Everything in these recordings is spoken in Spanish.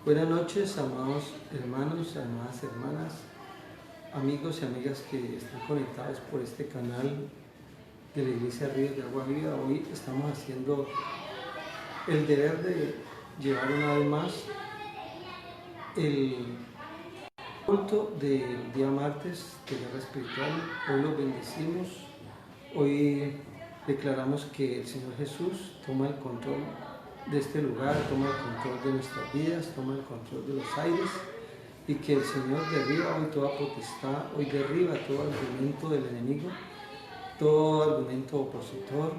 Buenas noches, amados hermanos, amadas hermanas, amigos y amigas que están conectados por este canal de la Iglesia Ríos de Agua Viva. Hoy estamos haciendo el deber de llevar una vez más el culto del día martes de guerra espiritual. Hoy los bendecimos, hoy declaramos que el Señor Jesús toma el control de este lugar, toma el control de nuestras vidas, toma el control de los aires, y que el Señor derriba hoy toda potestad, hoy derriba todo argumento del enemigo, todo argumento opositor,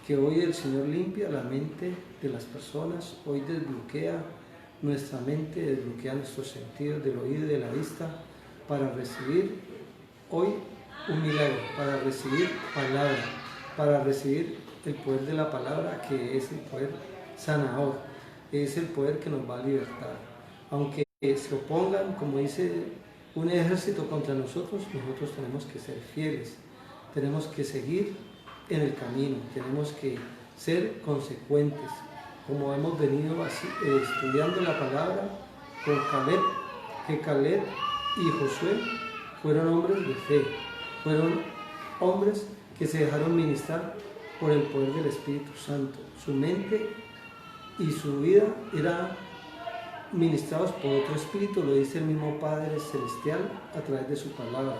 que hoy el Señor limpia la mente de las personas, hoy desbloquea nuestra mente, desbloquea nuestros sentidos del oído y de la vista para recibir hoy un milagro, para recibir palabra, para recibir el poder de la palabra, que es el poder sanador, es el poder que nos va a libertar. Aunque se opongan, como dice, un ejército contra nosotros, nosotros tenemos que ser fieles, tenemos que seguir en el camino, tenemos que ser consecuentes, como hemos venido así, estudiando la palabra con Caleb, que Caleb y Josué fueron hombres de fe, fueron hombres que se dejaron ministrar por el poder del Espíritu Santo. Su mente y su vida eran ministrados por otro espíritu, lo dice el mismo Padre Celestial a través de su palabra.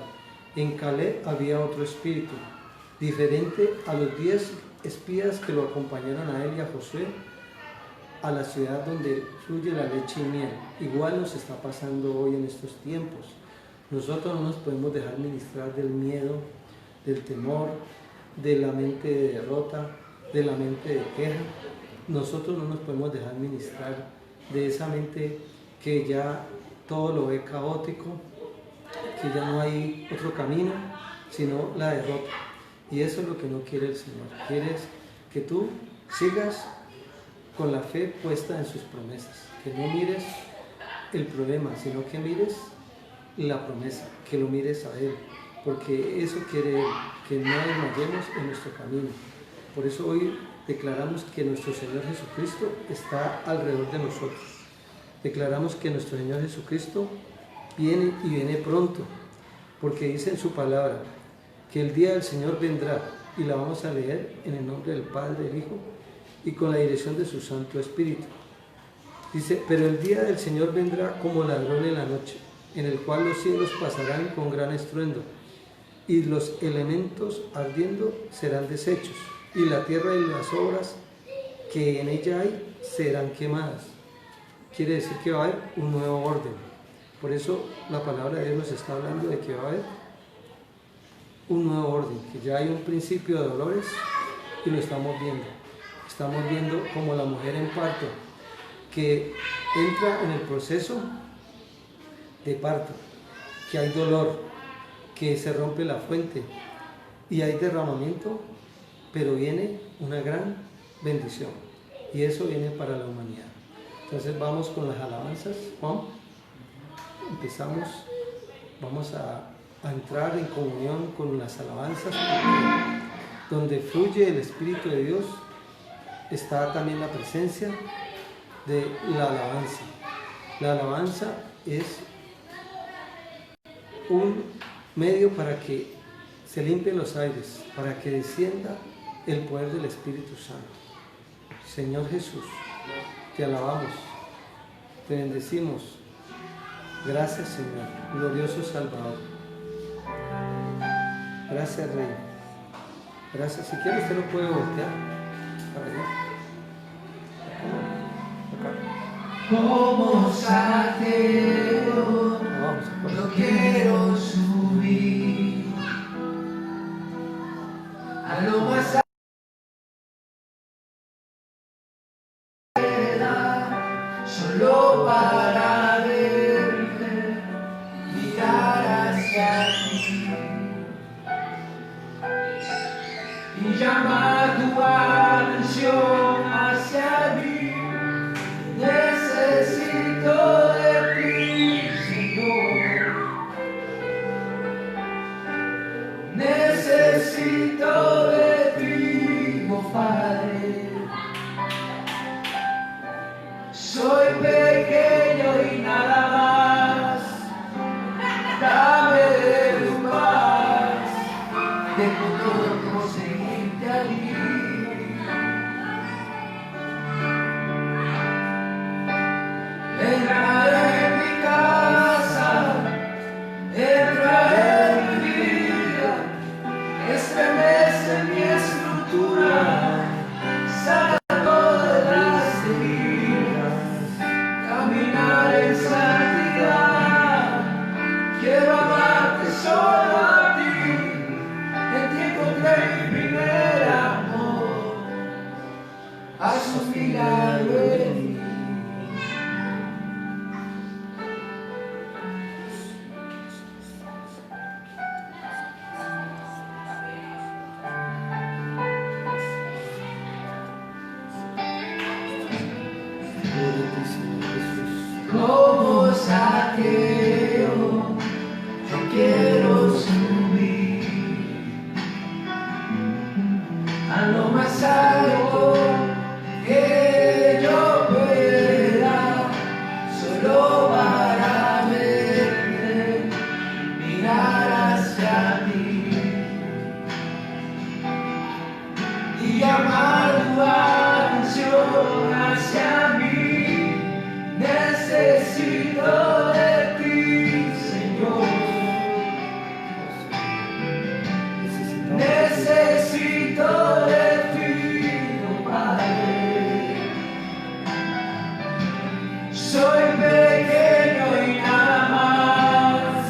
En Caleb había otro espíritu, diferente a los 10 espías que lo acompañaron a él y a Josué a la ciudad donde fluye la leche y miel. Igual nos está pasando hoy en estos tiempos. Nosotros no nos podemos dejar ministrar del miedo, del temor, de la mente de derrota, de la mente de queja. Nosotros no nos podemos dejar ministrar de esa mente que ya todo lo ve caótico, que ya no hay otro camino, sino la derrota. Y eso es lo que no quiere el Señor. Quiere que tú sigas con la fe puesta en sus promesas, que no mires el problema, sino que mires la promesa, que lo mires a Él, porque eso quiere Él, que no desmayemos en nuestro camino. Por eso hoy declaramos que nuestro Señor Jesucristo está alrededor de nosotros. Declaramos que nuestro Señor Jesucristo viene y viene pronto, porque dice en su palabra que el día del Señor vendrá, y la vamos a leer en el nombre del Padre, del Hijo y con la dirección de su Santo Espíritu. Dice: pero el día del Señor vendrá como ladrón en la noche, en el cual los cielos pasarán con gran estruendo, y los elementos ardiendo serán deshechos, y la tierra y las obras que en ella hay serán quemadas. Quiere decir que va a haber un nuevo orden. Por eso la palabra de Dios nos está hablando de que va a haber un nuevo orden, que ya hay un principio de dolores y lo estamos viendo. Estamos viendo como la mujer en parto, que entra en el proceso de parto, que hay dolor, que se rompe la fuente y hay derramamiento, pero viene una gran bendición, y eso viene para la humanidad. Entonces vamos con las alabanzas. Juan, empezamos, vamos a entrar en comunión con las alabanzas, porque donde fluye el Espíritu de Dios está también la presencia de la alabanza. La alabanza es un medio para que se limpien los aires, para que descienda el poder del Espíritu Santo. Señor Jesús, te alabamos, te bendecimos. Gracias, Señor, glorioso Salvador. Gracias, Rey. Gracias. Si quiere, usted lo puede voltear para allá. Como Saqueo, yo quiero subir a lo más alto, solo para verte, mirar hacia ti y llamar tu atención hacia mí. Necesito de ti, Señor. Necesito de ti, oh Padre. Soy pequeño. como Zaqueo, yo quiero subir a lo más alto que yo pueda, solo para verte, mirar hacia ti y llamar tu atención hacia mí. Necesito de ti, Señor. Necesito de ti, oh Padre. Soy pequeño y nada más.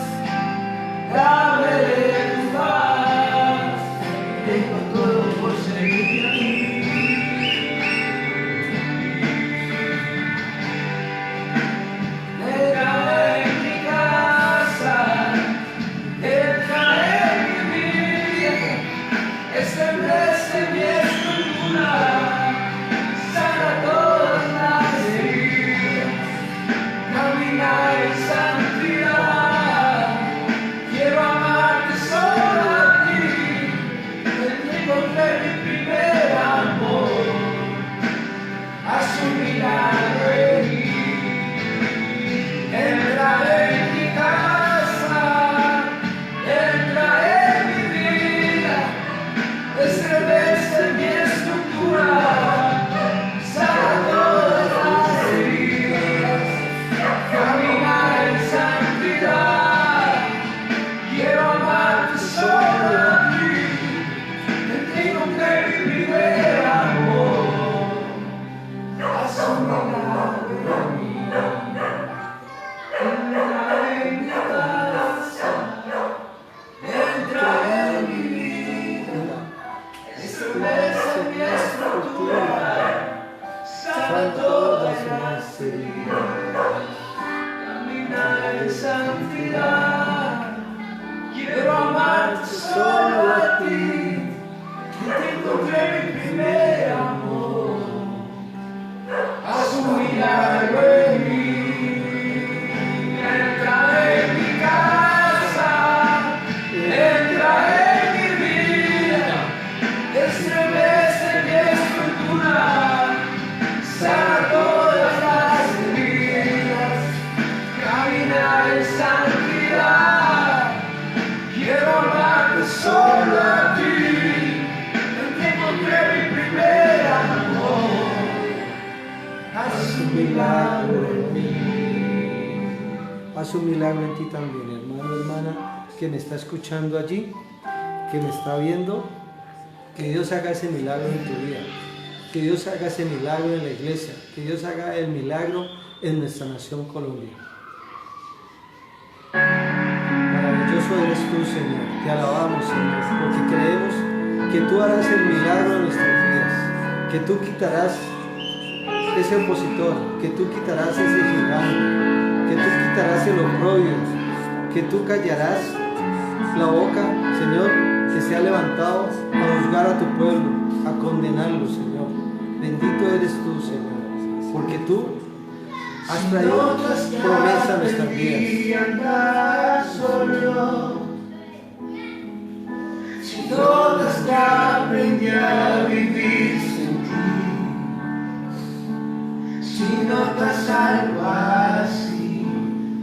Dame de tu paz. Tengo todo por seguir a ti. Haz un milagro en ti también, hermano, hermana, que me está escuchando allí, que me está viendo. Que Dios haga ese milagro en tu vida, que Dios haga ese milagro en la iglesia, que Dios haga el milagro en nuestra nación Colombia. Maravilloso eres tú, Señor, te alabamos, Señor, porque creemos que tú harás el milagro en nuestras vidas, que tú quitarás ese opositor, que tú quitarás ese gigante, que tú quitarás el oprobio, que tú callarás la boca, Señor, que se ha levantado a juzgar a tu pueblo, a condenarlo, Señor. Bendito eres tú, Señor, porque tú has traído promesa a nuestras vidas. Si notas que aprendí a vivir sin ti, si notas algo así,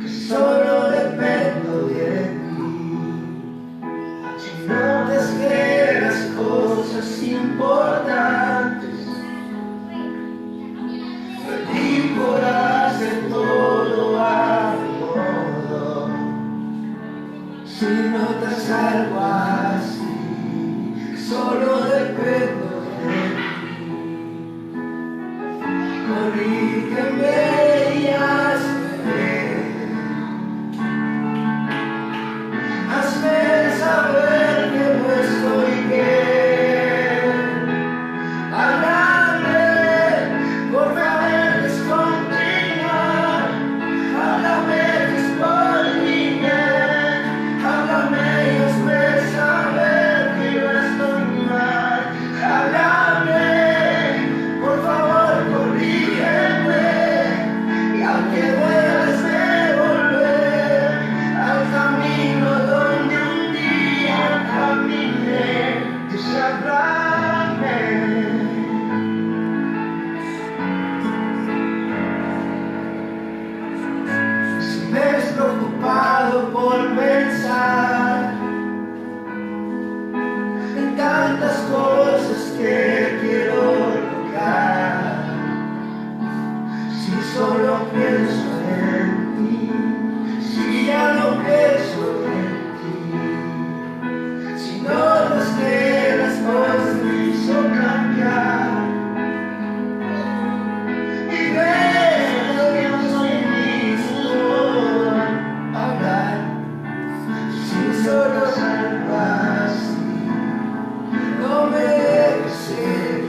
que solo dependo de ti, si notas que las cosas importantes perdí por hacer todo a mi modo, si notas algo así, solo dependo de ti, corrígeme y no pienso en ti, si ya no pienso en ti, si no las que las cosas me hizo cambiar, y veo que no soy mismo hablar, si solo salgo así, no me dejes seguir.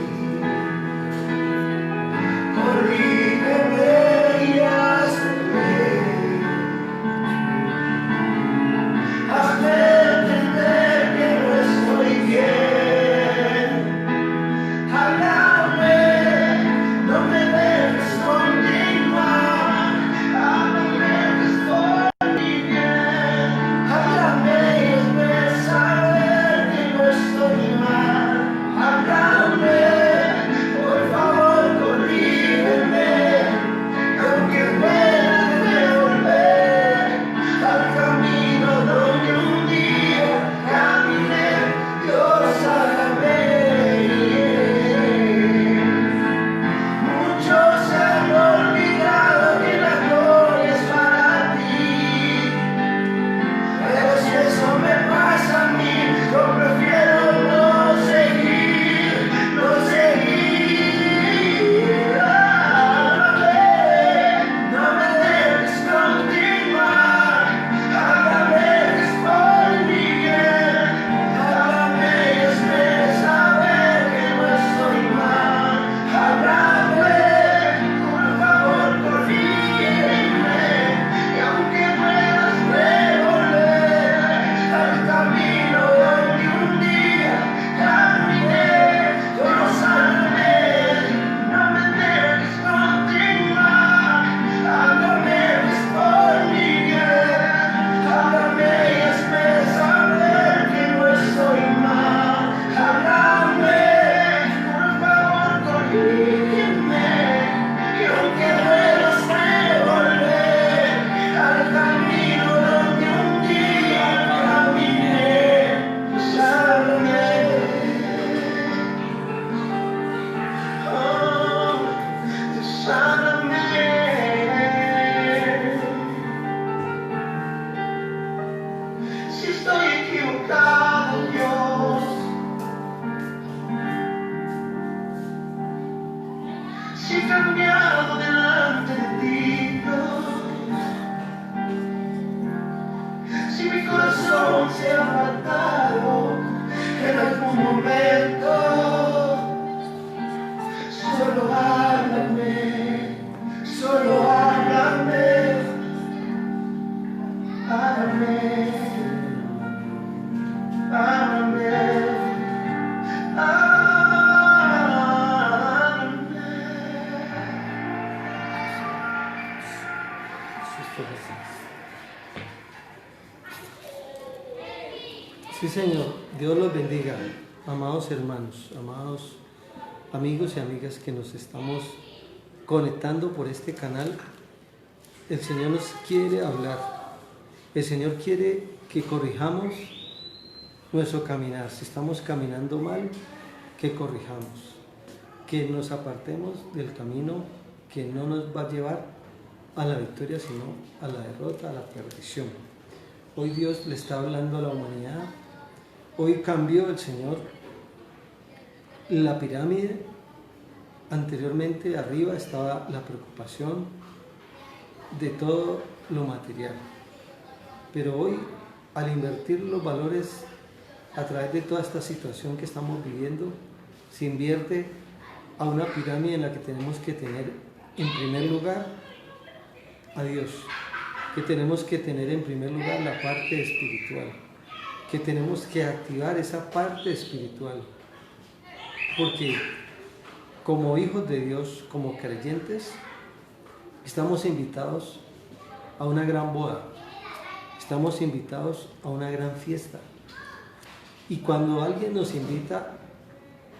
Sí, Señor, Dios los bendiga, amados hermanos, amados amigos y amigas que nos estamos conectando por este canal. El Señor nos quiere hablar, el Señor quiere que corrijamos nuestro caminar. Si estamos caminando mal, que corrijamos, que nos apartemos del camino que no nos va a llevar a la victoria, sino a la derrota, a la perdición. Hoy Dios le está hablando a la humanidad. Hoy cambió el Señor la pirámide. Anteriormente arriba estaba la preocupación de todo lo material. Pero hoy, al invertir los valores a través de toda esta situación que estamos viviendo, se invierte a una pirámide en la que tenemos que tener en primer lugar a Dios, que tenemos que tener en primer lugar la parte espiritual, que tenemos que activar esa parte espiritual, porque como hijos de Dios, como creyentes, estamos invitados a una gran boda, estamos invitados a una gran fiesta, y cuando alguien nos invita,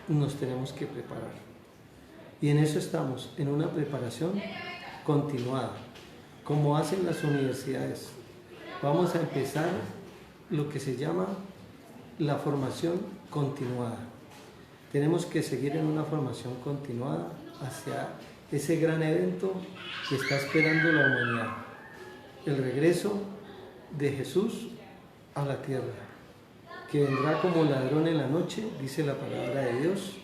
nos tenemos que preparar, y en eso estamos, en una preparación continuada, como hacen las universidades. Vamos a empezar lo que se llama la formación continuada. Tenemos que seguir en una formación continuada hacia ese gran evento que está esperando la humanidad, el regreso de Jesús a la tierra, que vendrá como ladrón en la noche, dice la palabra de Dios,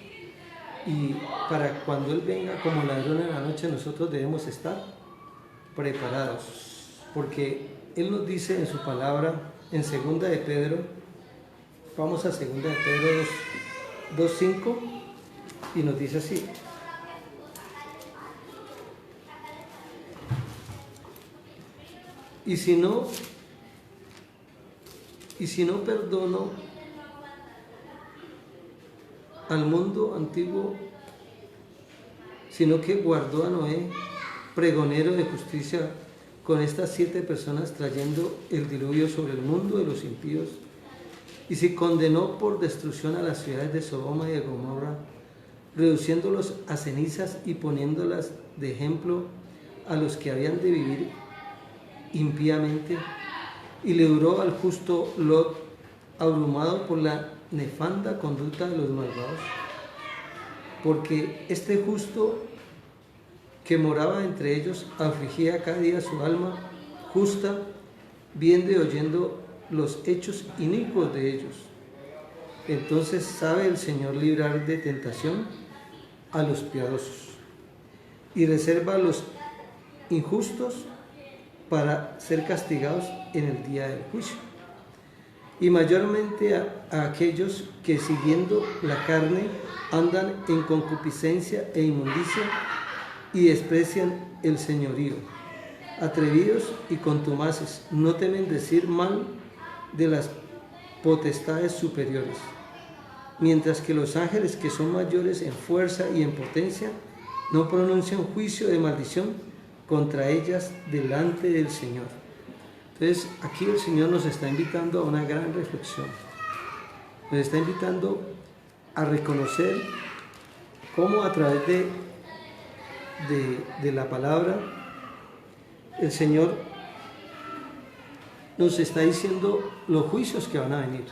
y para cuando Él venga como ladrón en la noche nosotros debemos estar preparados, porque Él nos dice en su palabra, en 2 de Pedro, vamos a 2 de Pedro 2:5, y nos dice así: y si no perdono al mundo antiguo, sino que guardó a Noé, pregonero de justicia, con estas 7 personas, trayendo el diluvio sobre el mundo de los impíos, y si condenó por destrucción a las ciudades de Sodoma y de Gomorra, reduciéndolos a cenizas y poniéndolas de ejemplo a los que habían de vivir impíamente, y libró al justo Lot, abrumado por la nefanda conducta de los malvados, porque este justo que moraba entre ellos afligía cada día su alma justa, viendo y oyendo los hechos inicuos de ellos. Entonces sabe el Señor librar de tentación a los piadosos y reserva a los injustos para ser castigados en el día del juicio, y mayormente a aquellos que siguiendo la carne andan en concupiscencia e inmundicia y desprecian el señorío, atrevidos y contumaces, no temen decir mal de las potestades superiores, mientras que los ángeles, que son mayores en fuerza y en potencia, no pronuncian juicio de maldición contra ellas delante del Señor. Entonces aquí el Señor nos está invitando a una gran reflexión, nos está invitando a reconocer cómo a través de la palabra el Señor nos está diciendo los juicios que van a venir,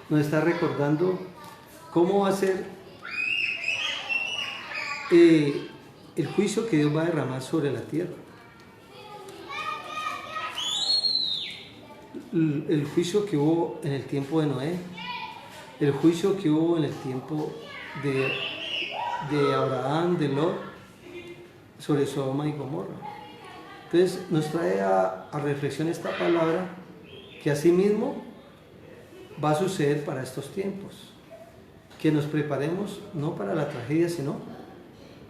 nos está recordando cómo va a ser el juicio que Dios va a derramar sobre la tierra. El juicio que hubo en el tiempo de Noé, el juicio que hubo en el tiempo de Abraham, de Lot, sobre Sodoma y Gomorra. Entonces nos trae a reflexión esta palabra, que asimismo va a suceder para estos tiempos, que nos preparemos no para la tragedia, sino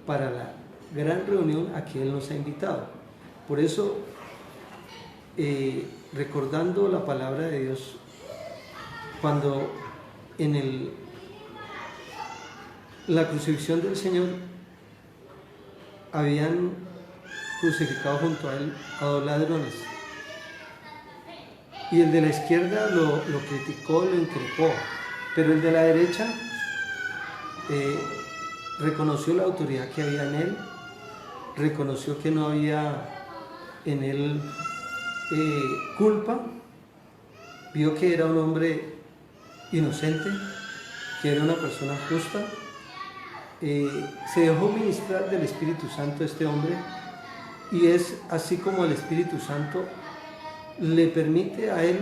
para la gran reunión a que Él nos ha invitado. Por eso, recordando la palabra de Dios, cuando en la crucifixión del Señor habían crucificado junto a Él a 2 ladrones, y el de la izquierda lo criticó, lo increpó, pero el de la derecha reconoció la autoridad que había en Él, reconoció que no había en Él culpa, vio que era un hombre inocente, que era una persona justa, se dejó ministrar del Espíritu Santo este hombre, y es así como el Espíritu Santo le permite a él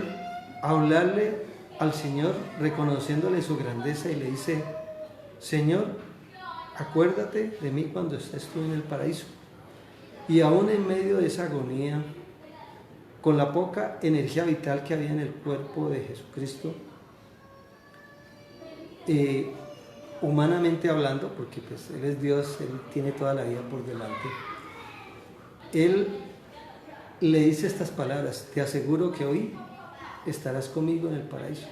hablarle al Señor, reconociéndole su grandeza, y le dice: Señor, acuérdate de mí cuando estés tú en el paraíso. Y aún en medio de esa agonía, con la poca energía vital que había en el cuerpo de Jesucristo, humanamente hablando, porque pues Él es Dios, Él tiene toda la vida por delante, Él le dice estas palabras: te aseguro que hoy estarás conmigo en el paraíso.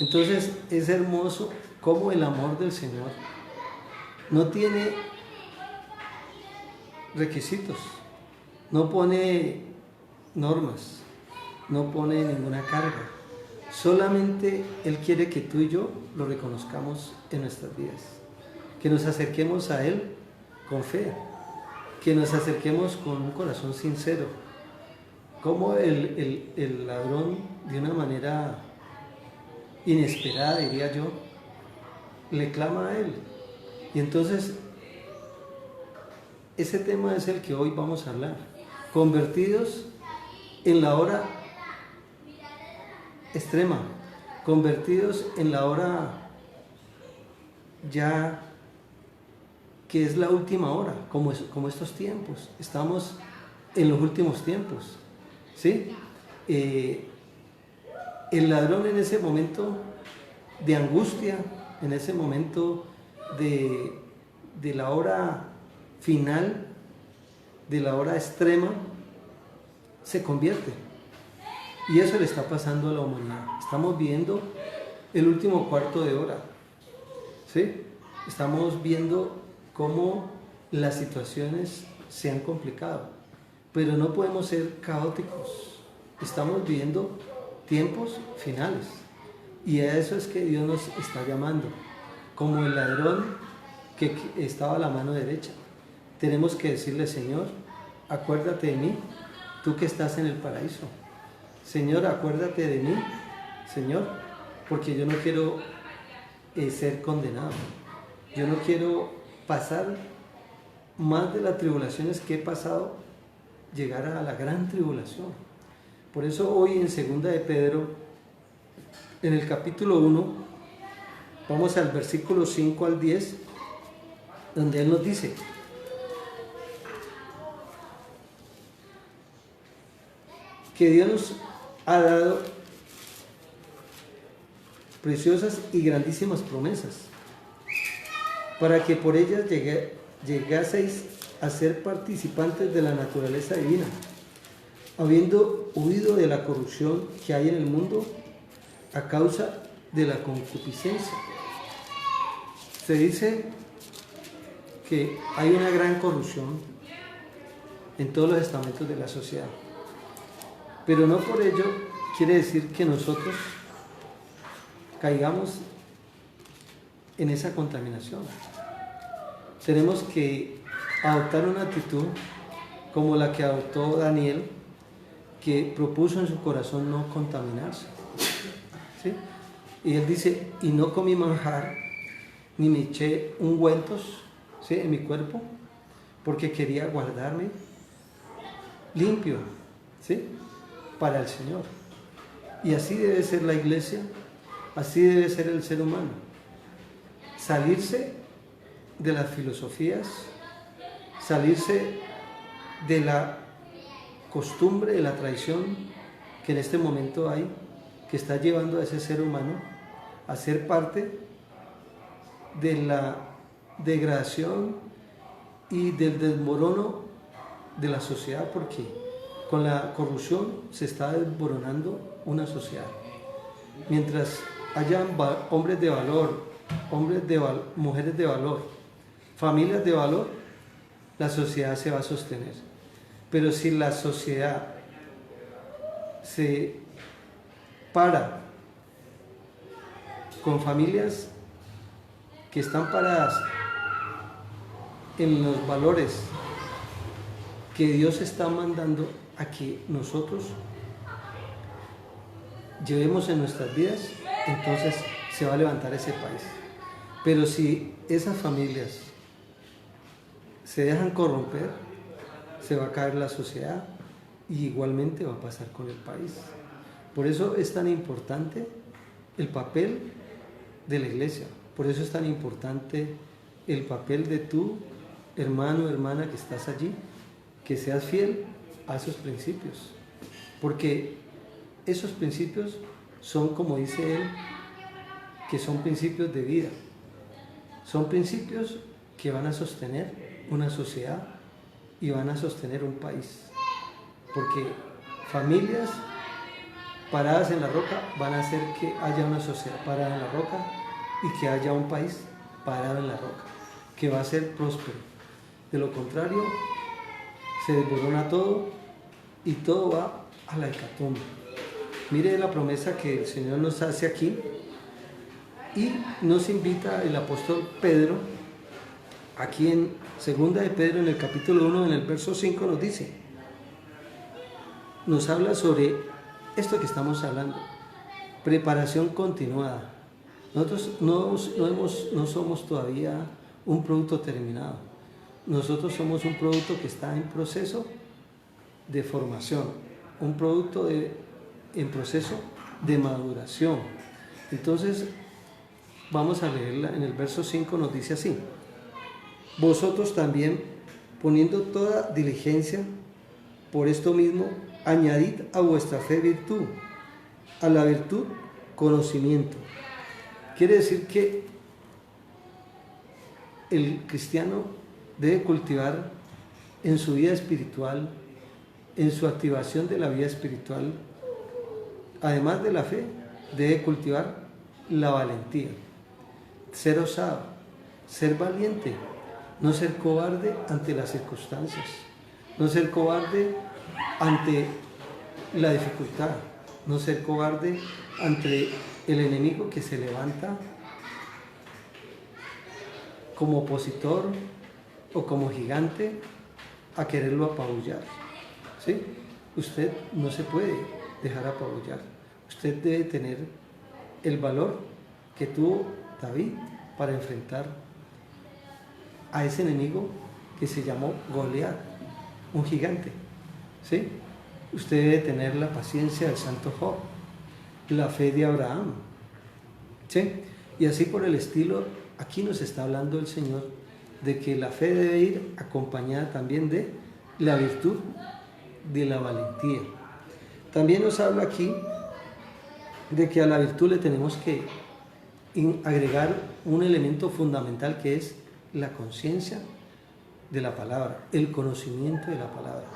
Entonces es hermoso cómo el amor del Señor no tiene requisitos, no pone normas, no pone ninguna carga. Solamente Él quiere que tú y yo lo reconozcamos en nuestras vidas, que nos acerquemos a Él con fe, que nos acerquemos con un corazón sincero, como el ladrón, de una manera inesperada, diría yo, le clama a Él. Y entonces ese tema es el que hoy vamos a hablar. Convertidos en la hora extrema, convertidos en la hora ya que es la última hora, como estos tiempos. Estamos en los últimos tiempos, ¿sí? El ladrón en ese momento de angustia, en ese momento de la hora final, de la hora extrema, se convierte. Y eso le está pasando a la humanidad. Estamos viendo el último cuarto de hora, ¿sí? Estamos viendo cómo las situaciones se han complicado, pero no podemos ser caóticos. Estamos viviendo tiempos finales y a eso es que Dios nos está llamando, como el ladrón que estaba a la mano derecha. Tenemos que decirle: Señor, acuérdate de mí, tú que estás en el paraíso. Señor, acuérdate de mí, Señor, porque yo no quiero ser condenado. Yo no quiero pasar más de las tribulaciones que he pasado, llegar a la gran tribulación. Por eso hoy en segunda de Pedro, en el capítulo 1, vamos al versículo 5 al 10, donde él nos dice: que Dios nos ha dado preciosas y grandísimas promesas, para que por ellas llegaseis a ser participantes de la naturaleza divina, habiendo huido de la corrupción que hay en el mundo a causa de la concupiscencia. Se dice que hay una gran corrupción en todos los estamentos de la sociedad, pero no por ello quiere decir que nosotros caigamos en esa contaminación. Tenemos que adoptar una actitud como la que adoptó Daniel, que propuso en su corazón no contaminarse, ¿sí? Y él dice: y no comí manjar, ni me eché ungüentos, ¿sí?, en mi cuerpo, porque quería guardarme limpio, ¿sí?, para el Señor. Y así debe ser la iglesia, así debe ser el ser humano. Salirse de las filosofías, salirse de la costumbre, de la tradición que en este momento hay, que está llevando a ese ser humano a ser parte de la degradación y del desmorono de la sociedad, porque con la corrupción se está desmoronando una sociedad. Mientras hayan hombres de valor, mujeres de valor, familias de valor, la sociedad se va a sostener. Pero si la sociedad se para con familias que están paradas en los valores que Dios está mandando a que nosotros llevemos en nuestras vidas, entonces se va a levantar ese país. Pero si esas familias se dejan corromper, se va a caer la sociedad y igualmente va a pasar con el país. Por eso es tan importante el papel de la iglesia, por eso es tan importante el papel de tu hermano o hermana que estás allí, que seas fiel a esos principios, porque esos principios son, como dice él, que son principios de vida, son principios que van a sostener una sociedad y van a sostener un país, porque familias paradas en la roca van a hacer que haya una sociedad parada en la roca y que haya un país parado en la roca, que va a ser próspero. De lo contrario, se desborona todo y todo va a la hecatombe. Mire la promesa que el Señor nos hace aquí y nos invita el apóstol Pedro, aquí en segunda de Pedro, en el capítulo 1, en el verso 5, nos dice, nos habla sobre esto que estamos hablando, preparación continuada. Nosotros no somos todavía un producto terminado. nosotros somos un producto que está en proceso de formación, un producto en proceso de maduración. Entonces, vamos a leerla. En el verso 5 nos dice así: vosotros también, poniendo toda diligencia, por esto mismo, añadid a vuestra fe virtud, a la virtud conocimiento. Quiere decir que el cristiano debe cultivar en su vida espiritual, en su activación de la vida espiritual, además de la fe, debe cultivar la valentía, ser osado, ser valiente, no ser cobarde ante las circunstancias, no ser cobarde ante la dificultad, no ser cobarde ante el enemigo que se levanta como opositor o como gigante a quererlo apabullar. ¿Sí? Usted no se puede dejar apabullar. Usted debe tener el valor que tuvo David para enfrentar a ese enemigo que se llamó Goliat, un gigante. ¿Sí? Usted debe tener la paciencia del santo Job, la fe de Abraham. ¿Sí? Y así por el estilo, aquí nos está hablando el Señor de que la fe debe ir acompañada también de la virtud de la valentía. También nos habla aquí de que a la virtud le tenemos que agregar un elemento fundamental, que es la conciencia de la palabra, el conocimiento de la palabra.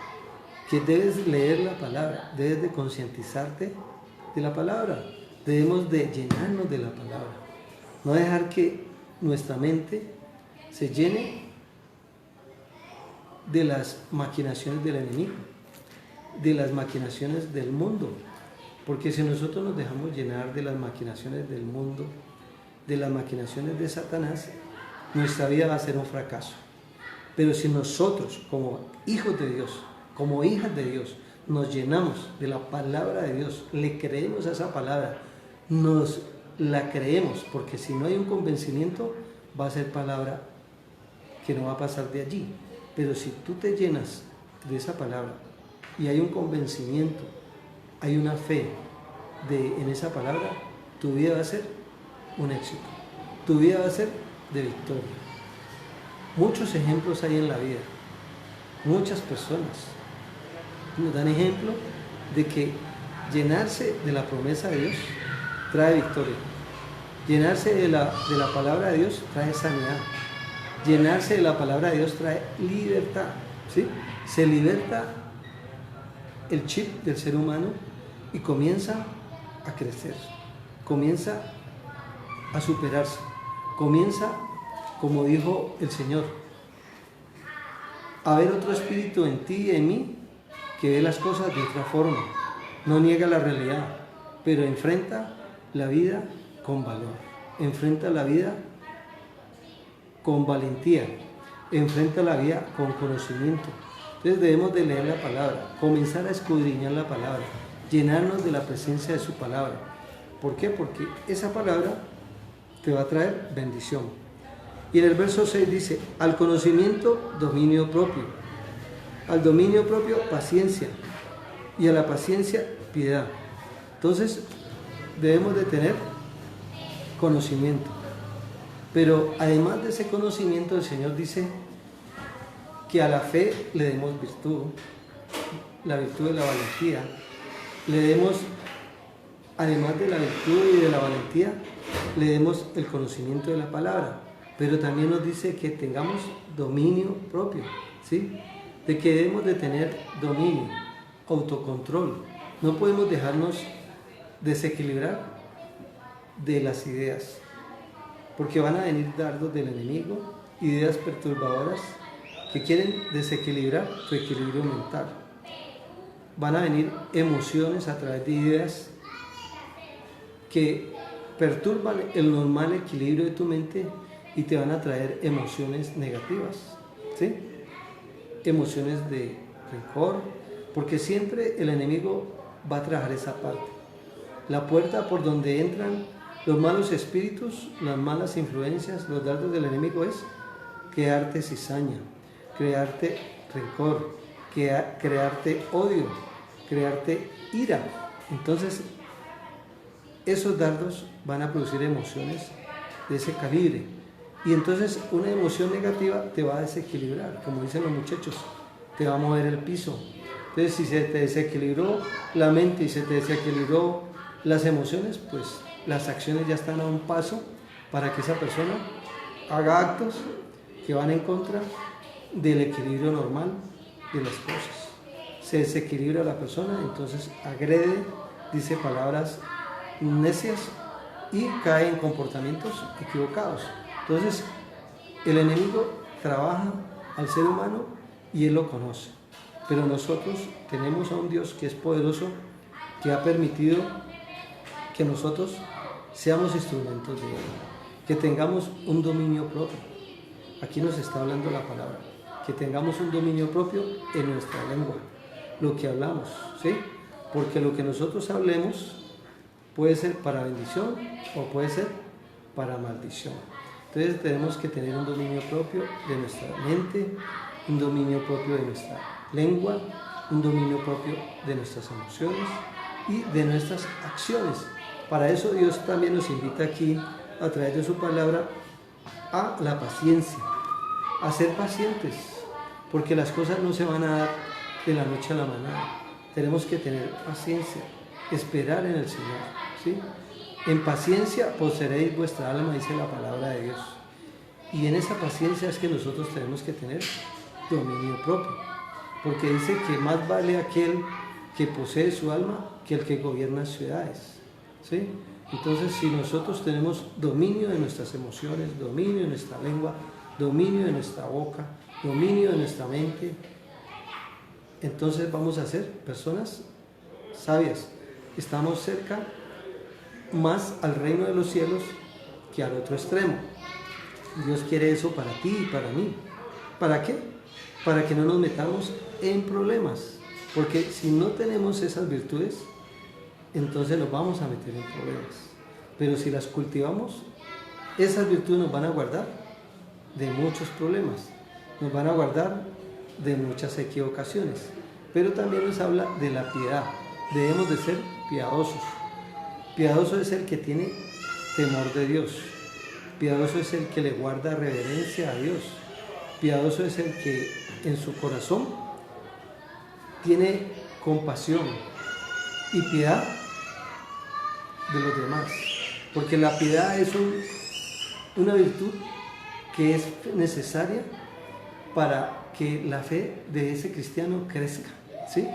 Que debes leer la palabra, debes de concientizarte de la palabra, debemos de llenarnos de la palabra, no dejar que nuestra mente se llene de las maquinaciones del enemigo, de las maquinaciones del mundo, porque si nosotros nos dejamos llenar de las maquinaciones del mundo, de las maquinaciones de Satanás, nuestra vida va a ser un fracaso. Pero si nosotros, como hijos de Dios, como hijas de Dios, nos llenamos de la palabra de Dios, le creemos a esa palabra, nos la creemos, porque si no hay un convencimiento, va a ser palabra que no va a pasar de allí. Pero si tú te llenas de esa palabra y hay un convencimiento, hay una fe en esa palabra, tu vida va a ser un éxito, tu vida va a ser de victoria. Muchos ejemplos hay en la vida, muchas personas nos dan ejemplo de que llenarse de la promesa de Dios trae victoria, llenarse de la palabra de Dios trae sanidad, llenarse de la palabra de Dios trae libertad, ¿sí? Se liberta el chip del ser humano y comienza a crecer, comienza a superarse, comienza, como dijo el Señor, a ver otro espíritu en ti y en mí que ve las cosas de otra forma, no niega la realidad, pero enfrenta la vida con valor, enfrenta la vida con valentía, enfrenta la vida con conocimiento. Entonces debemos de leer la palabra, comenzar a escudriñar la palabra, llenarnos de la presencia de su palabra. ¿Por qué? Porque esa palabra te va a traer bendición. Y en el verso 6 dice: al conocimiento, dominio propio, al dominio propio, paciencia, y a la paciencia, piedad. Entonces debemos de tener conocimiento, pero además de ese conocimiento, el Señor dice que a la fe le demos virtud, la virtud de la valentía, le demos, además de la virtud y de la valentía, le demos el conocimiento de la palabra, pero también nos dice que tengamos dominio propio, ¿sí? De que debemos de tener dominio, autocontrol. No podemos dejarnos desequilibrar de las ideas, porque van a venir dardos del enemigo, ideas perturbadoras que quieren desequilibrar tu equilibrio mental. Van a venir emociones a través de ideas que perturban el normal equilibrio de tu mente y te van a traer emociones negativas, ¿sí? Emociones de rencor, porque siempre el enemigo va a trabajar esa parte. La puerta por donde entran los malos espíritus, las malas influencias, los dardos del enemigo es quedarte cizaña. crearte rencor, crearte odio, crearte ira. Entonces, esos dardos van a producir emociones de ese calibre. Y entonces una emoción negativa te va a desequilibrar, como dicen los muchachos, te va a mover el piso. Entonces, si se te desequilibró la mente y se te desequilibró las emociones, pues las acciones ya están a un paso para que esa persona haga actos que van en contra del equilibrio normal de las cosas. Se desequilibra la persona, entonces agrede, dice palabras necias y cae en comportamientos equivocados. Entonces, el enemigo trabaja al ser humano y él lo conoce. Pero nosotros tenemos a un Dios que es poderoso, que ha permitido que nosotros seamos instrumentos de él, que tengamos un dominio propio. Aquí nos está hablando la palabra, que tengamos un dominio propio en nuestra lengua, lo que hablamos, ¿sí? Porque lo que nosotros hablemos puede ser para bendición o puede ser para maldición. Entonces tenemos que tener un dominio propio de nuestra mente, un dominio propio de nuestra lengua, un dominio propio de nuestras emociones y de nuestras acciones. Para eso Dios también nos invita aquí, a través de su palabra, a la paciencia, a ser pacientes, porque las cosas no se van a dar de la noche a la mañana. Tenemos que tener paciencia, esperar en el Señor, ¿sí? En paciencia poseeréis vuestra alma, dice la palabra de Dios. Y en esa paciencia es que nosotros tenemos que tener dominio propio, porque dice que más vale aquel que posee su alma que el que gobierna ciudades, ¿sí? Entonces, si nosotros tenemos dominio de nuestras emociones, dominio de nuestra lengua, dominio de nuestra boca, dominio de nuestra mente, entonces vamos a ser personas sabias. Estamos cerca más al reino de los cielos que al otro extremo. Dios quiere eso para ti y para mí. ¿Para qué? Para que no nos metamos en problemas. Porque si no tenemos esas virtudes, entonces nos vamos a meter en problemas. Pero si las cultivamos, esas virtudes nos van a guardar de muchos problemas, nos van a guardar de muchas equivocaciones. Pero también nos habla de la piedad. Debemos de ser piadosos. Piadoso es el que tiene temor de Dios. Piadoso es el que le guarda reverencia a Dios. Piadoso es el que en su corazón tiene compasión y piedad de los demás. Porque la piedad es una virtud que es necesaria para que la fe de ese cristiano crezca, ¿sí?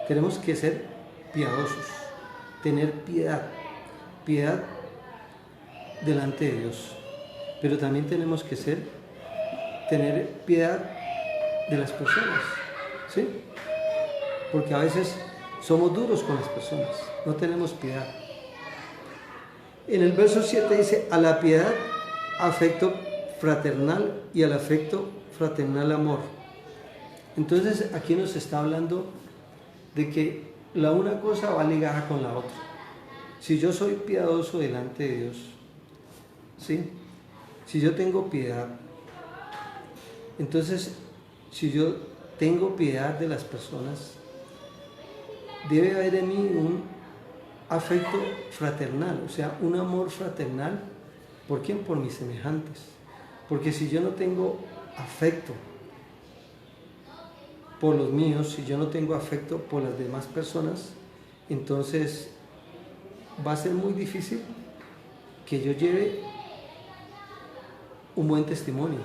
Tenemos que ser piadosos, tener piedad delante de Dios. Pero también tenemos que tener piedad de las personas, ¿sí? Porque a veces somos duros con las personas, no tenemos piedad. En el verso 7 dice, a la piedad afecto fraternal y al afecto fraternal amor. Entonces aquí nos está hablando de que la una cosa va ligada con la otra. Si yo soy piadoso delante de Dios, ¿sí? Si yo tengo piedad, entonces si yo tengo piedad de las personas, debe haber en mí un afecto fraternal, o sea, un amor fraternal. ¿Por quién? Por mis semejantes. Porque si yo no tengo afecto por los míos, si yo no tengo afecto por las demás personas, entonces va a ser muy difícil que yo lleve un buen testimonio.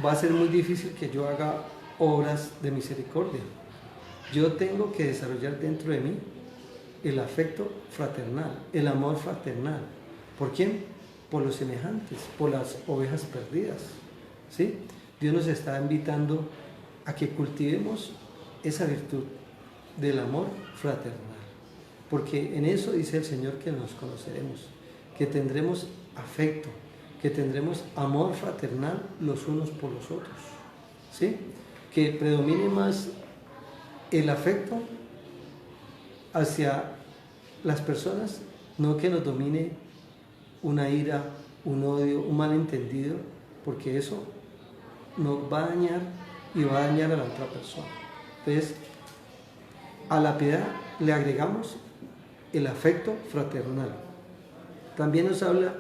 Va a ser muy difícil que yo haga obras de misericordia. Yo tengo que desarrollar dentro de mí el afecto fraternal, el amor fraternal. ¿Por quién? Por los semejantes, por las ovejas perdidas, ¿sí? Dios nos está invitando a que cultivemos esa virtud del amor fraternal, porque en eso dice el Señor que nos conoceremos, que tendremos afecto, que tendremos amor fraternal los unos por los otros, ¿sí? Que predomine más el afecto hacia las personas, no que nos domine una ira, un odio, un malentendido, porque eso nos va a dañar y va a dañar a la otra persona. Entonces, a la piedad le agregamos el afecto fraternal. También nos habla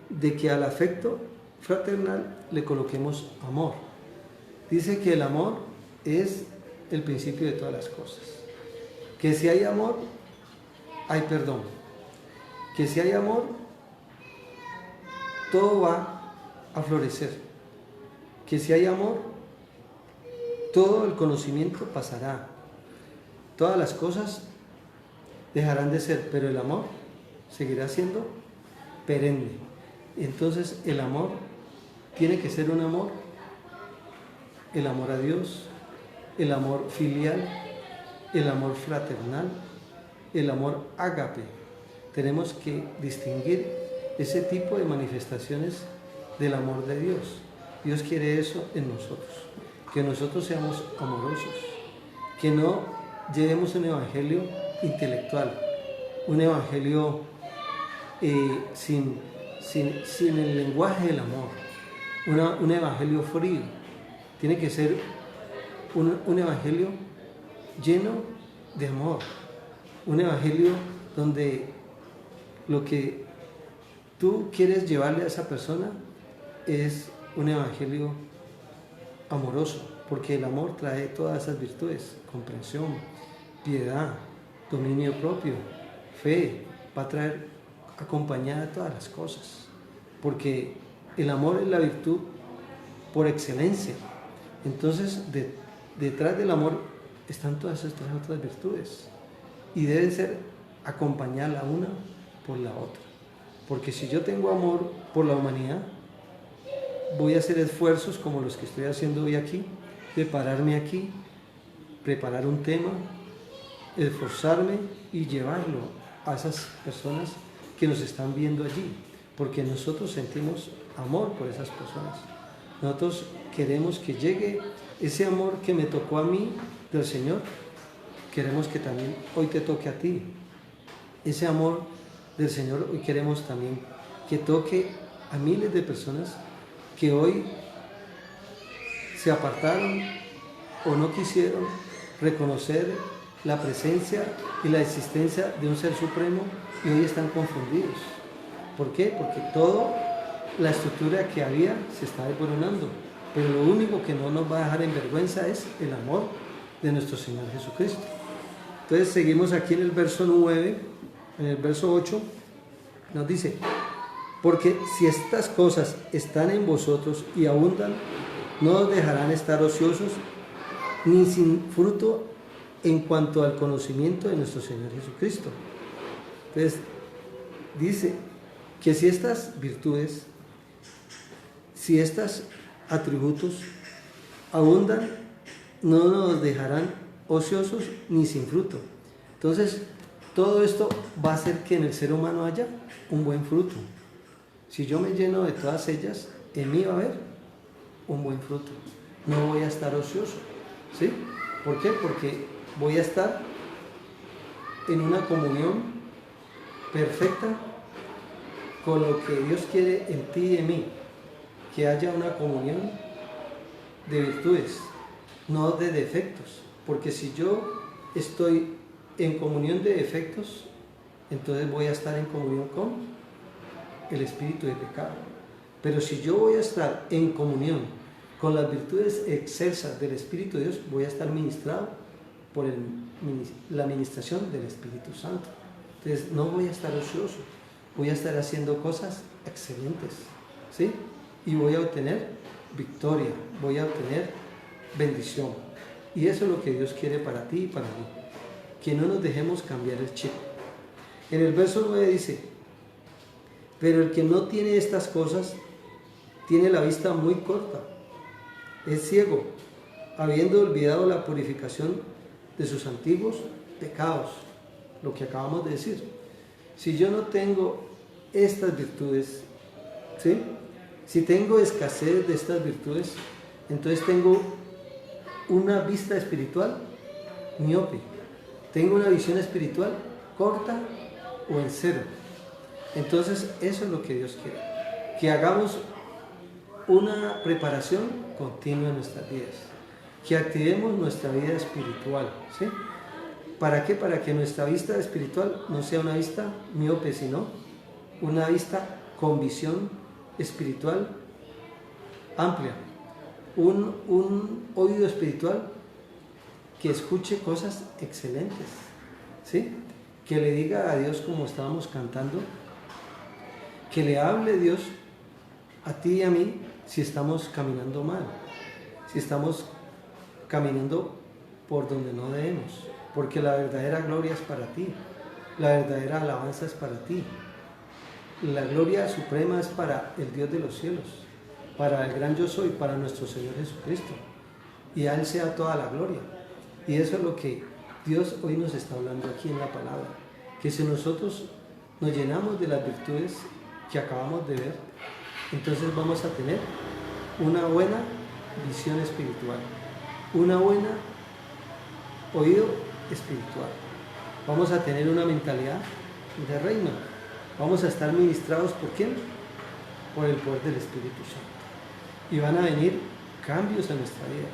de que al afecto fraternal le coloquemos amor. Dice que el amor es el principio de todas las cosas. Que si hay amor, hay perdón. Que si hay amor, todo va a florecer. Que si hay amor, todo el conocimiento pasará. Todas las cosas dejarán de ser, pero el amor seguirá siendo perenne. Entonces el amor tiene que ser un amor, el amor a Dios, el amor filial, el amor fraternal, el amor ágape. Tenemos que distinguir ese tipo de manifestaciones del amor de Dios. Dios quiere eso en nosotros, que nosotros seamos amorosos, que no llevemos un evangelio intelectual, un evangelio sin el lenguaje del amor, un evangelio frío. Tiene que ser un evangelio lleno de amor, un evangelio donde lo que tú quieres llevarle a esa persona es un evangelio amoroso, porque el amor trae todas esas virtudes: comprensión, piedad, dominio propio, fe. Va a traer acompañada todas las cosas, porque el amor es la virtud por excelencia. Entonces, detrás del amor están todas estas otras virtudes y deben ser acompañadas la una por la otra, porque si yo tengo amor por la humanidad, voy a hacer esfuerzos como los que estoy haciendo hoy aquí, de pararme aquí, preparar un tema, esforzarme y llevarlo a esas personas que nos están viendo allí, porque nosotros sentimos amor por esas personas. Nosotros queremos que llegue ese amor que me tocó a mí del Señor, queremos que también hoy te toque a ti. Ese amor del Señor hoy queremos también que toque a miles de personas que hoy se apartaron o no quisieron reconocer la presencia y la existencia de un Ser Supremo y hoy están confundidos. ¿Por qué? Porque toda la estructura que había se está desboronando, pero lo único que no nos va a dejar en vergüenza es el amor de nuestro Señor Jesucristo. Entonces seguimos aquí en el verso 9, en el verso 8, nos dice: porque si estas cosas están en vosotros y abundan, no os dejarán estar ociosos ni sin fruto en cuanto al conocimiento de nuestro Señor Jesucristo. Entonces, dice que si estas virtudes, si estos atributos abundan, no nos dejarán ociosos ni sin fruto. Entonces, todo esto va a hacer que en el ser humano haya un buen fruto. Si yo me lleno de todas ellas, en mí va a haber un buen fruto. No voy a estar ocioso. ¿Sí? ¿Por qué? Porque voy a estar en una comunión perfecta con lo que Dios quiere en ti y en mí. Que haya una comunión de virtudes, no de defectos. Porque si yo estoy en comunión de defectos, entonces voy a estar en comunión con el espíritu de pecado. Pero si yo voy a estar en comunión con las virtudes excelsas del Espíritu de Dios, voy a estar ministrado por la ministración del Espíritu Santo. Entonces no voy a estar ocioso, voy a estar haciendo cosas excelentes, ¿sí? Y voy a obtener victoria, voy a obtener bendición. Y eso es lo que Dios quiere para ti y para mí, que no nos dejemos cambiar el chip. En el verso 9 dice: pero el que no tiene estas cosas tiene la vista muy corta, es ciego, habiendo olvidado la purificación de sus antiguos pecados. Lo que acabamos de decir. Si yo no tengo estas virtudes, ¿sí? Si tengo escasez de estas virtudes, entonces tengo una vista espiritual miope, tengo una visión espiritual corta o en cero. Entonces eso es lo que Dios quiere, que hagamos una preparación continua en nuestras vidas, que activemos nuestra vida espiritual, ¿sí? ¿Para qué? Para que nuestra vista espiritual no sea una vista miope, sino una vista con visión espiritual amplia, un oído espiritual que escuche cosas excelentes, ¿sí? Que le diga a Dios, como estábamos cantando, que le hable Dios a ti y a mí si estamos caminando mal, si estamos caminando por donde no debemos, porque la verdadera gloria es para ti, la verdadera alabanza es para ti, la gloria suprema es para el Dios de los cielos, para el gran yo soy, para nuestro Señor Jesucristo, y a Él sea toda la gloria. Y eso es lo que Dios hoy nos está hablando aquí en la palabra, que si nosotros nos llenamos de las virtudes que acabamos de ver, entonces vamos a tener una buena visión espiritual, una buena oído espiritual, vamos a tener una mentalidad de reino, vamos a estar ministrados ¿por quién? Por el poder del Espíritu Santo, y van a venir cambios en nuestra vida,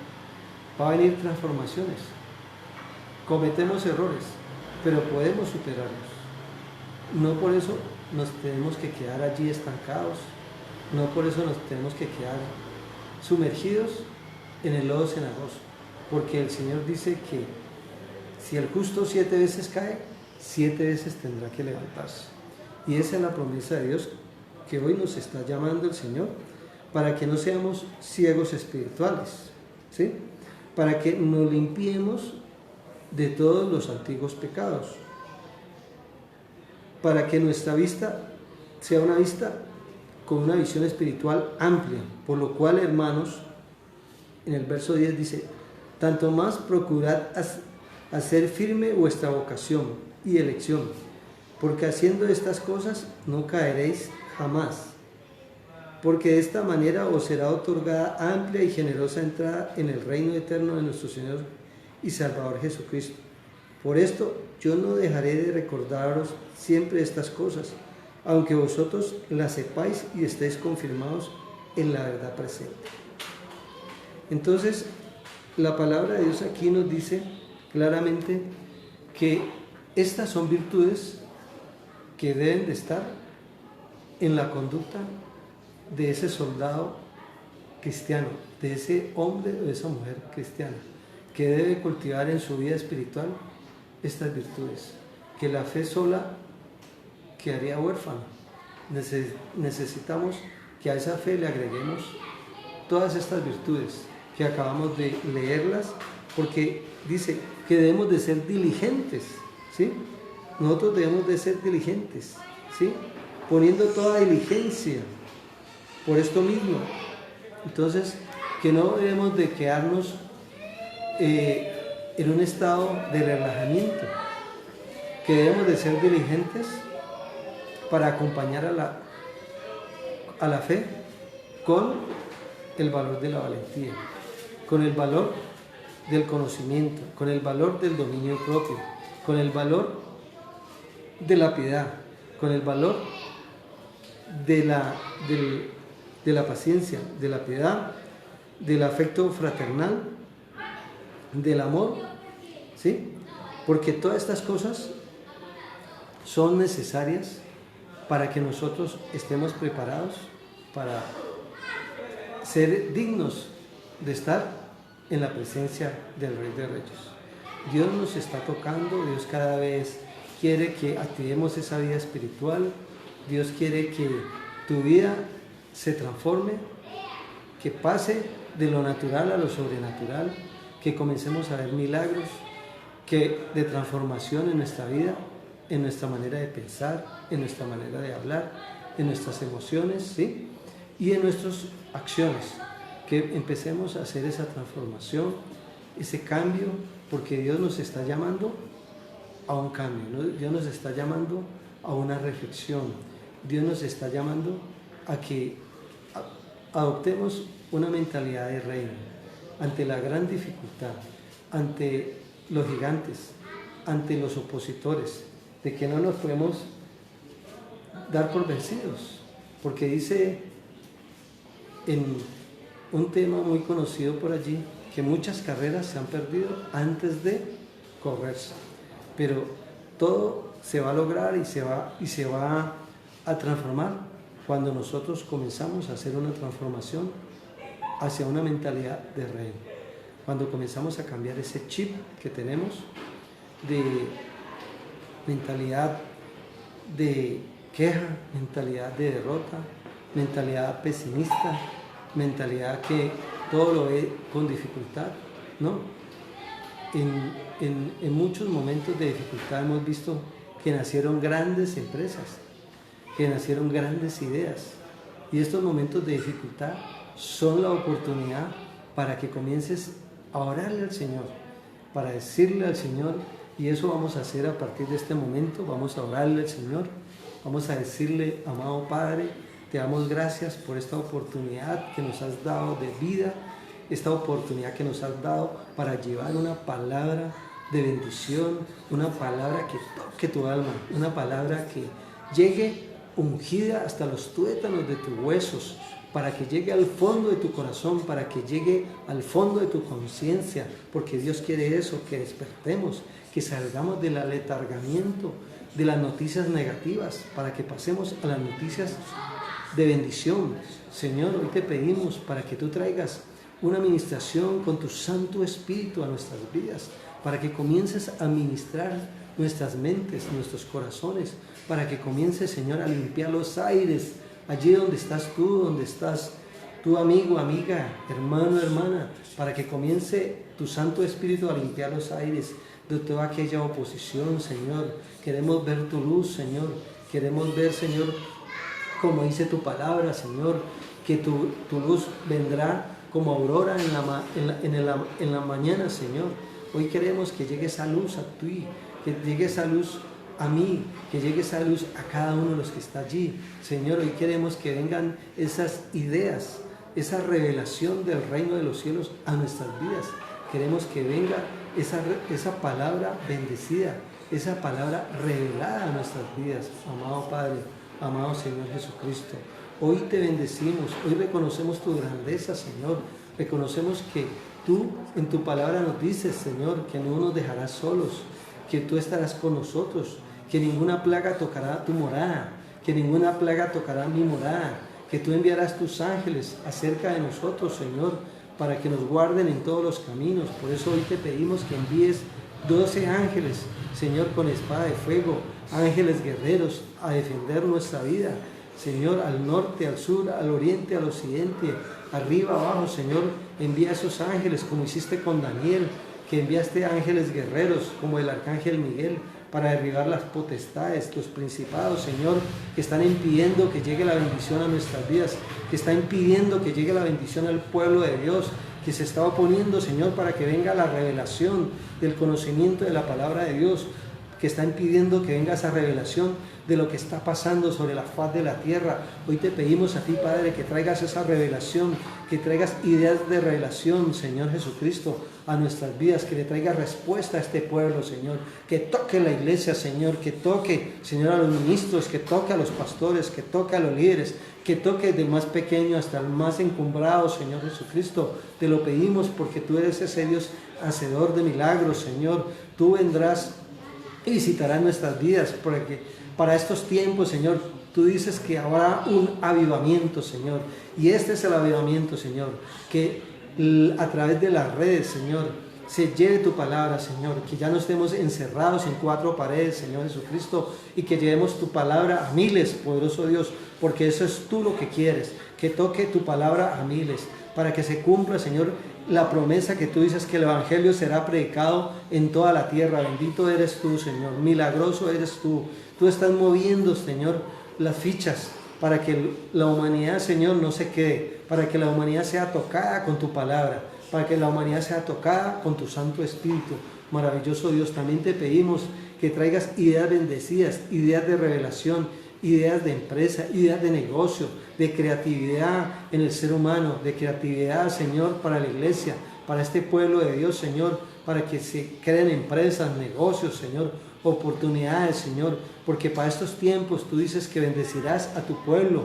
va a venir transformaciones. Cometemos errores, pero podemos superarlos. No por eso nos tenemos que quedar allí estancados, no por eso nos tenemos que quedar sumergidos en el lodo cenagoso, porque el Señor dice que si el justo 7 veces cae, 7 veces tendrá que levantarse. Y esa es la promesa de Dios que hoy nos está llamando el Señor, para que no seamos ciegos espirituales, ¿sí? Para que nos limpiemos de todos los antiguos pecados, para que nuestra vista sea una vista con una visión espiritual amplia, por lo cual, hermanos, en el verso 10 dice, tanto más procurad hacer firme vuestra vocación y elección, porque haciendo estas cosas no caeréis jamás, porque de esta manera os será otorgada amplia y generosa entrada en el reino eterno de nuestro Señor y Salvador Jesucristo. Por esto yo no dejaré de recordaros siempre estas cosas, aunque vosotros las sepáis y estéis confirmados en la verdad presente. Entonces, la palabra de Dios aquí nos dice claramente que estas son virtudes que deben de estar en la conducta de ese soldado cristiano, de ese hombre o de esa mujer cristiana, que debe cultivar en su vida espiritual estas virtudes, que la fe sola quedaría huérfana. Necesitamos que a esa fe le agreguemos todas estas virtudes que acabamos de leerlas, porque dice que debemos de ser diligentes, ¿sí? Nosotros debemos de ser diligentes, ¿sí? Poniendo toda diligencia por esto mismo. Entonces, que no debemos de quedarnos en un estado de relajamiento, que debemos de ser diligentes para acompañar a la fe con el valor de la valentía, con el valor del conocimiento, con el valor del dominio propio, con el valor de la piedad, con el valor de la paciencia, de la piedad, del afecto fraternal, del amor, ¿sí? Porque todas estas cosas son necesarias para que nosotros estemos preparados para ser dignos de estar en la presencia del Rey de Reyes. Dios nos está tocando, Dios cada vez quiere que activemos esa vida espiritual, Dios quiere que tu vida se transforme, que pase de lo natural a lo sobrenatural, que comencemos a ver milagros de transformación en nuestra vida, en nuestra manera de pensar, en nuestra manera de hablar, en nuestras emociones, ¿sí? Y en nuestras acciones, que empecemos a hacer esa transformación, ese cambio, porque Dios nos está llamando a un cambio, ¿no? Dios nos está llamando a una reflexión, Dios nos está llamando a que adoptemos una mentalidad de reino ante la gran dificultad, ante los gigantes, ante los opositores, de que no nos podemos dar por vencidos, porque dice en un tema muy conocido por allí, que muchas carreras se han perdido antes de correrse, pero todo se va a lograr y se va a transformar cuando nosotros comenzamos a hacer una transformación hacia una mentalidad de reino, cuando comenzamos a cambiar ese chip que tenemos de mentalidad de queja, mentalidad de derrota, mentalidad pesimista, mentalidad que todo lo ve con dificultad, ¿no? En muchos momentos de dificultad hemos visto que nacieron grandes empresas, que nacieron grandes ideas, y estos momentos de dificultad son la oportunidad para que comiences a orarle al Señor, para decirle al Señor, y eso vamos a hacer a partir de este momento. Vamos a orarle al Señor, vamos a decirle: amado Padre, te damos gracias por esta oportunidad que nos has dado de vida, esta oportunidad que nos has dado para llevar una palabra de bendición, una palabra que toque tu alma, una palabra que llegue ungida hasta los tuétanos de tus huesos, para que llegue al fondo de tu corazón, para que llegue al fondo de tu conciencia, porque Dios quiere eso, que despertemos, que salgamos del aletargamiento de las noticias negativas, para que pasemos a las noticias de bendición. Señor, hoy te pedimos para que tú traigas una administración con tu Santo Espíritu a nuestras vidas, para que comiences a ministrar nuestras mentes, nuestros corazones, para que comiences, Señor, a limpiar los aires, allí donde estás tú amigo, amiga, hermano, hermana, para que comience tu Santo Espíritu a limpiar los aires de toda aquella oposición, Señor. Queremos ver tu luz, Señor. Queremos ver, Señor, como dice tu palabra, Señor, que tu luz vendrá como aurora en la mañana, Señor. Hoy queremos que llegue esa luz a ti, que llegue esa luz a mí, que llegue esa luz a cada uno de los que está allí. Señor, hoy queremos que vengan esas ideas, esa revelación del reino de los cielos a nuestras vidas. Queremos que venga esa palabra bendecida, esa palabra revelada a nuestras vidas. Amado Padre, amado Señor Jesucristo, hoy te bendecimos, hoy reconocemos tu grandeza, Señor. Reconocemos que tú en tu palabra nos dices, Señor, que no nos dejarás solos, que tú estarás con nosotros, que ninguna plaga tocará tu morada, que ninguna plaga tocará mi morada, que tú enviarás tus ángeles acerca de nosotros, Señor, para que nos guarden en todos los caminos. Por eso hoy te pedimos que envíes 12 ángeles, Señor, con espada de fuego, ángeles guerreros a defender nuestra vida, Señor, al norte, al sur, al oriente, al occidente, arriba, abajo, Señor. Envía esos ángeles como hiciste con Daniel, que enviaste ángeles guerreros como el arcángel Miguel para derribar las potestades, los principados, Señor, que están impidiendo que llegue la bendición a nuestras vidas, que está impidiendo que llegue la bendición al pueblo de Dios, que se está oponiendo, Señor, para que venga la revelación del conocimiento de la palabra de Dios, que está impidiendo que venga esa revelación de lo que está pasando sobre la faz de la tierra. Hoy te pedimos a ti, Padre, que traigas esa revelación, que traigas ideas de revelación, Señor Jesucristo, a nuestras vidas, que le traigas respuesta a este pueblo, Señor, que toque la iglesia, Señor, que toque, Señor, a los ministros, que toque a los pastores, que toque a los líderes, que toque del más pequeño hasta el más encumbrado, Señor Jesucristo. Te lo pedimos porque tú eres ese Dios hacedor de milagros, Señor. Tú vendrás y visitarás nuestras vidas, porque para estos tiempos, Señor, tú dices que habrá un avivamiento, Señor, y este es el avivamiento, Señor, que a través de las redes, Señor, se lleve tu palabra, Señor, que ya no estemos encerrados en cuatro paredes, Señor Jesucristo, y que llevemos tu palabra a miles, poderoso Dios, porque eso es tú lo que quieres, que toque tu palabra a miles, para que se cumpla, Señor, la promesa que tú dices, que el Evangelio será predicado en toda la tierra. Bendito eres tú, Señor, milagroso eres tú. Tú estás moviendo, Señor, las fichas para que la humanidad, Señor, no se quede, para que la humanidad sea tocada con tu palabra, para que la humanidad sea tocada con tu Santo Espíritu. Maravilloso Dios, también te pedimos que traigas ideas bendecidas, ideas de revelación, ideas de empresa, ideas de negocio, de creatividad en el ser humano, de creatividad, Señor, para la iglesia, para este pueblo de Dios, Señor, para que se creen empresas, negocios, Señor, oportunidades, Señor, porque para estos tiempos tú dices que bendecirás a tu pueblo,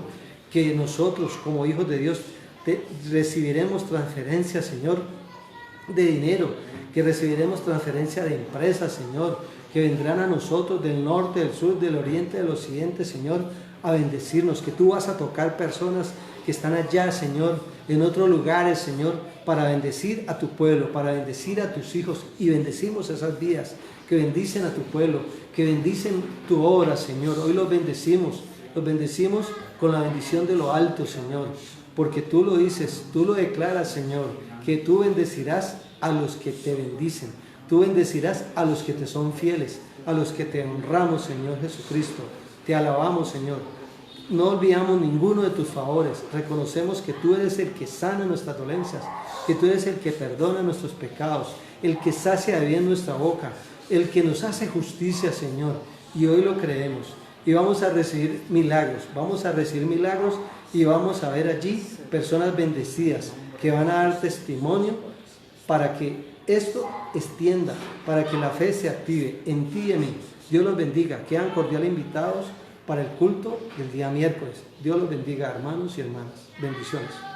que nosotros como hijos de Dios recibiremos transferencia, Señor, de dinero, que recibiremos transferencia de empresas, Señor, que vendrán a nosotros del norte, del sur, del oriente, del occidente, Señor, a bendecirnos, que tú vas a tocar personas que están allá, Señor, en otros lugares, Señor, para bendecir a tu pueblo, para bendecir a tus hijos, y bendecimos esas vidas que bendicen a tu pueblo, que bendicen tu obra, Señor. Hoy los bendecimos con la bendición de lo alto, Señor, porque tú lo dices, tú lo declaras, Señor, que tú bendecirás a los que te bendicen, tú bendecirás a los que te son fieles, a los que te honramos, Señor Jesucristo, te alabamos, Señor. No olvidamos ninguno de tus favores, reconocemos que tú eres el que sana nuestras dolencias, que tú eres el que perdona nuestros pecados, el que sacia de bien nuestra boca, el que nos hace justicia, Señor, y hoy lo creemos. Y vamos a recibir milagros y vamos a ver allí personas bendecidas que van a dar testimonio para que esto extienda, para que la fe se active en ti y en mí. Dios los bendiga. Quedan cordiales invitados para el culto del día miércoles. Dios los bendiga, hermanos y hermanas. Bendiciones.